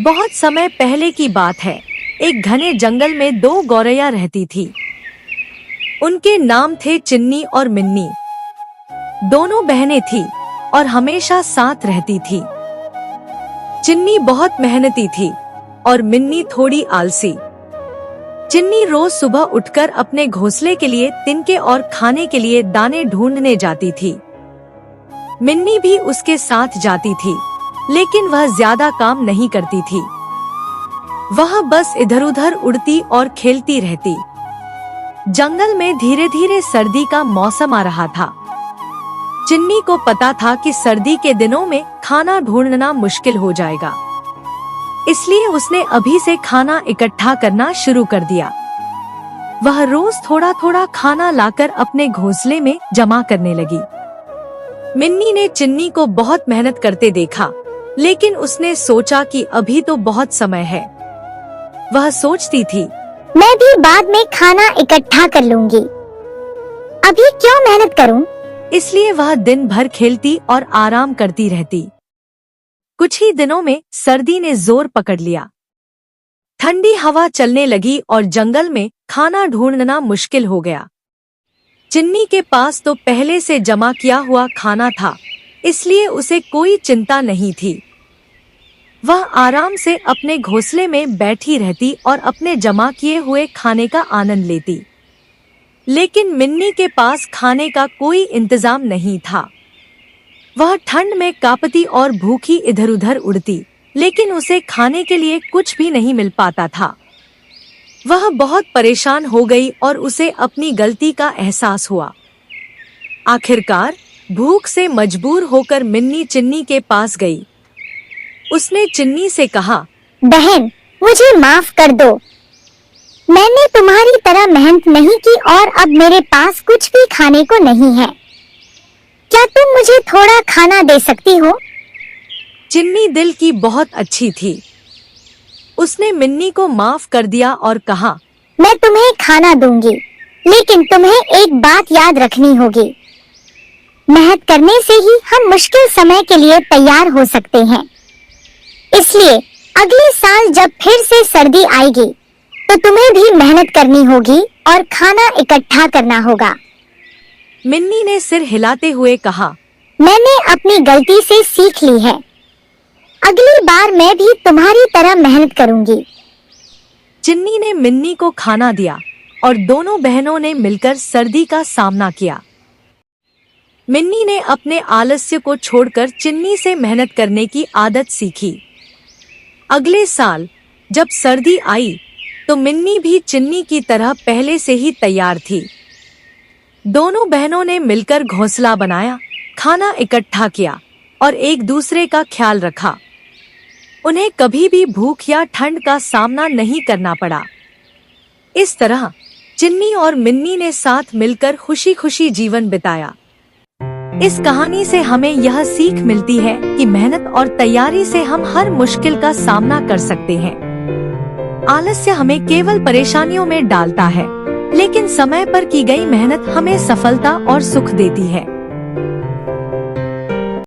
बहुत समय पहले की बात है। एक घने जंगल में दो गौरैया रहती थी। उनके नाम थे चिन्नी और मिन्नी। दोनों बहनें थी और हमेशा साथ रहती थी। चिन्नी बहुत मेहनती थी और मिन्नी थोड़ी आलसी। चिन्नी रोज सुबह उठकर अपने घोंसले के लिए तिनके और खाने के लिए दाने ढूंढने जाती थी। मिन्नी भी उसके साथ जाती थी, लेकिन वह ज्यादा काम नहीं करती थी। वह बस इधर-उधर उड़ती और खेलती रहती। जंगल में धीरे धीरे सर्दी का मौसम आ रहा था। चिन्नी को पता था कि सर्दी के दिनों में खाना ढूंढना मुश्किल हो जाएगा, इसलिए उसने अभी से खाना इकट्ठा करना शुरू कर दिया। वह रोज थोड़ा थोड़ा खाना लाकर अपने घोंसले में जमा करने लगी। मिन्नी ने चिन्नी को बहुत मेहनत करते देखा, लेकिन उसने सोचा कि अभी तो बहुत समय है। वह सोचती थी, मैं भी बाद में खाना इकट्ठा कर लूंगी, अभी क्यों मेहनत करूं? इसलिए वह दिन भर खेलती और आराम करती रहती। कुछ ही दिनों में सर्दी ने जोर पकड़ लिया। ठंडी हवा चलने लगी और जंगल में खाना ढूंढना मुश्किल हो गया। चिन्नी के पास तो पहले से जमा किया हुआ खाना था, इसलिए उसे कोई चिंता नहीं थी। वह आराम से अपने घोंसले में बैठी रहती और अपने जमा किए हुए खाने का आनंद लेती। लेकिन मिन्नी के पास खाने का कोई इंतजाम नहीं था। वह ठंड में कांपती और भूखी इधर-उधर उड़ती, लेकिन उसे खाने के लिए कुछ भी नहीं मिल पाता था। वह बहुत परेशान हो गई और उसे अपनी गलती का एहसास हुआ। आखिरकार भूख से मजबूर होकर मिन्नी चिन्नी के पास गई। उसने चिन्नी से कहा, बहन, मुझे माफ कर दो। मैंने तुम्हारी तरह मेहनत नहीं की और अब मेरे पास कुछ भी खाने को नहीं है। क्या तुम मुझे थोड़ा खाना दे सकती हो? चिन्नी दिल की बहुत अच्छी थी। उसने मिन्नी को माफ कर दिया और कहा, मैं तुम्हें खाना दूंगी, लेकिन तुम्हें एक बात याद रखनी होगी। मेहनत करने से ही हम मुश्किल समय के लिए तैयार हो सकते हैं। इसलिए अगले साल जब फिर से सर्दी आएगी, तो तुम्हें भी मेहनत करनी होगी और खाना इकट्ठा करना होगा। मिन्नी ने सिर हिलाते हुए कहा, मैंने अपनी गलती से सीख ली है। अगली बार मैं भी तुम्हारी तरह मेहनत करूंगी। चिन्नी ने मिन्नी को खाना दिया और दोनों बहनों ने मिलकर सर्दी का सामना किया। मिन्नी ने अपने आलस्य को छोड़कर चिन्नी से मेहनत करने की आदत सीखी। अगले साल जब सर्दी आई, तो मिन्नी भी चिन्नी की तरह पहले से ही तैयार थी। दोनों बहनों ने मिलकर घोंसला बनाया, खाना इकट्ठा किया और एक दूसरे का ख्याल रखा। उन्हें कभी भी भूख या ठंड का सामना नहीं करना पड़ा। इस तरह चिन्नी और मिन्नी ने साथ मिलकर खुशी-खुशी जीवन बिताया। इस कहानी से हमें यह सीख मिलती है कि मेहनत और तैयारी से हम हर मुश्किल का सामना कर सकते हैं। आलस्य हमें केवल परेशानियों में डालता है, लेकिन समय पर की गई मेहनत हमें सफलता और सुख देती है।